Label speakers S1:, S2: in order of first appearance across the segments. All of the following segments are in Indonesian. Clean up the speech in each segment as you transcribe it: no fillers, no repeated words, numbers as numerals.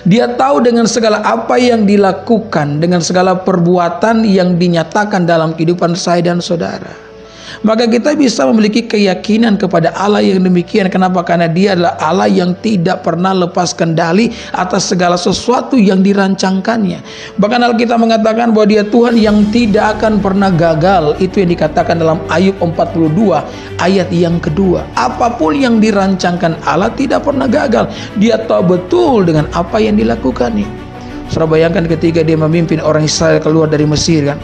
S1: Dia tahu dengan segala apa yang dilakukan, dengan segala perbuatan yang dinyatakan dalam kehidupan saya dan saudara. Maka kita bisa memiliki keyakinan kepada Allah yang demikian. Kenapa? Karena Dia adalah Allah yang tidak pernah lepas kendali atas segala sesuatu yang dirancangkannya. Bahkan Alkitab mengatakan bahwa Dia Tuhan yang tidak akan pernah gagal. Itu yang dikatakan dalam Ayub 42 ayat yang kedua. Apapun yang dirancangkan Allah tidak pernah gagal. Dia tahu betul dengan apa yang dilakukannya. Saudara bayangkan ketika Dia memimpin orang Israel keluar dari Mesir kan.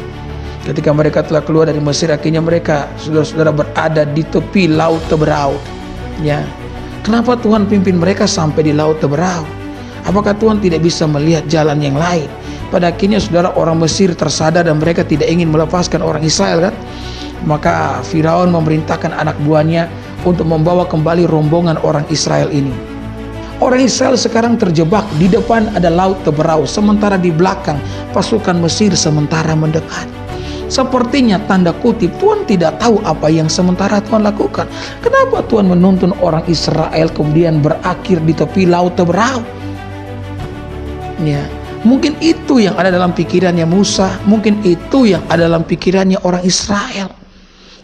S1: Ketika mereka telah keluar dari Mesir, akhirnya mereka saudara-saudara berada di tepi laut Teberau. Ya, kenapa Tuhan pimpin mereka sampai di laut Teberau? Apakah Tuhan tidak bisa melihat jalan yang lain? Pada akhirnya saudara orang Mesir tersadar dan mereka tidak ingin melepaskan orang Israel kan? Maka Firaun memerintahkan anak buahnya untuk membawa kembali rombongan orang Israel ini. Orang Israel sekarang terjebak, di depan ada laut Teberau, sementara di belakang pasukan Mesir sementara mendekat. Sepertinya tanda kutip Tuhan tidak tahu apa yang sementara Tuhan lakukan. Kenapa Tuhan menuntun orang Israel kemudian berakhir di tepi laut Teberau? Ya, mungkin itu yang ada dalam pikirannya Musa, mungkin itu yang ada dalam pikirannya orang Israel.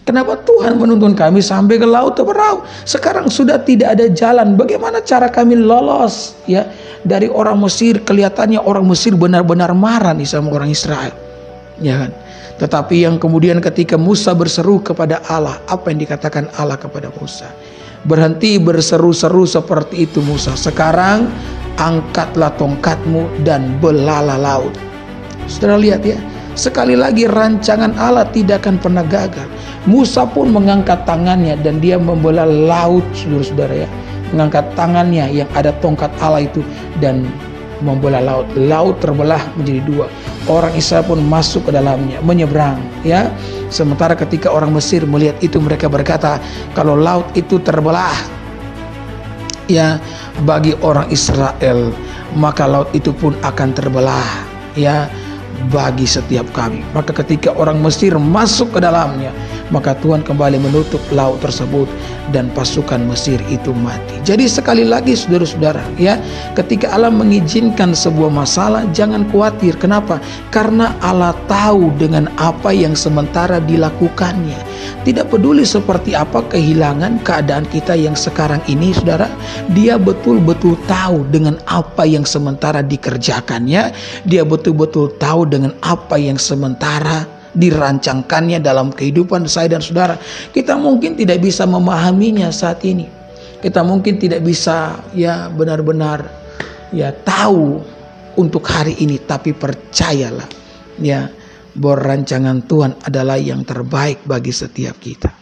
S1: Kenapa Tuhan menuntun kami sampai ke laut Teberau? Sekarang sudah tidak ada jalan. Bagaimana cara kami lolos ya dari orang Mesir? Kelihatannya orang Mesir benar-benar marah nih sama orang Israel. Ya kan? Tetapi yang kemudian ketika Musa berseru kepada Allah, apa yang dikatakan Allah kepada Musa? Berhenti berseru-seru seperti itu Musa. Sekarang angkatlah tongkatmu dan belalah laut. Saudara lihat ya, sekali lagi rancangan Allah tidak akan pernah gagal. Musa pun mengangkat tangannya dan dia membelah laut, saudara-saudara ya. Mengangkat tangannya yang ada tongkat Allah itu dan membelah laut. Laut terbelah menjadi dua. Orang Israel pun masuk ke dalamnya, menyeberang ya. Sementara ketika orang Mesir melihat itu, mereka berkata, kalau laut itu terbelah ya bagi orang Israel, maka laut itu pun akan terbelah ya bagi setiap kami. Maka ketika orang Mesir masuk ke dalamnya, maka Tuhan kembali menutup laut tersebut dan pasukan Mesir itu mati. Jadi sekali lagi saudara-saudara ya, ketika Allah mengizinkan sebuah masalah, jangan khawatir. Kenapa? Karena Allah tahu dengan apa yang sementara dilakukannya. Tidak peduli seperti apa kehilangan keadaan kita yang sekarang ini, saudara, Dia betul-betul tahu dengan apa yang sementara dikerjakannya. Dia betul-betul tahu dengan apa yang sementara dirancangkannya dalam kehidupan saya dan saudara. Kita mungkin tidak bisa memahaminya saat ini. Kita mungkin tidak bisa ya benar-benar ya tahu untuk hari ini, tapi percayalah ya bahwa rancangan Tuhan adalah yang terbaik bagi setiap kita.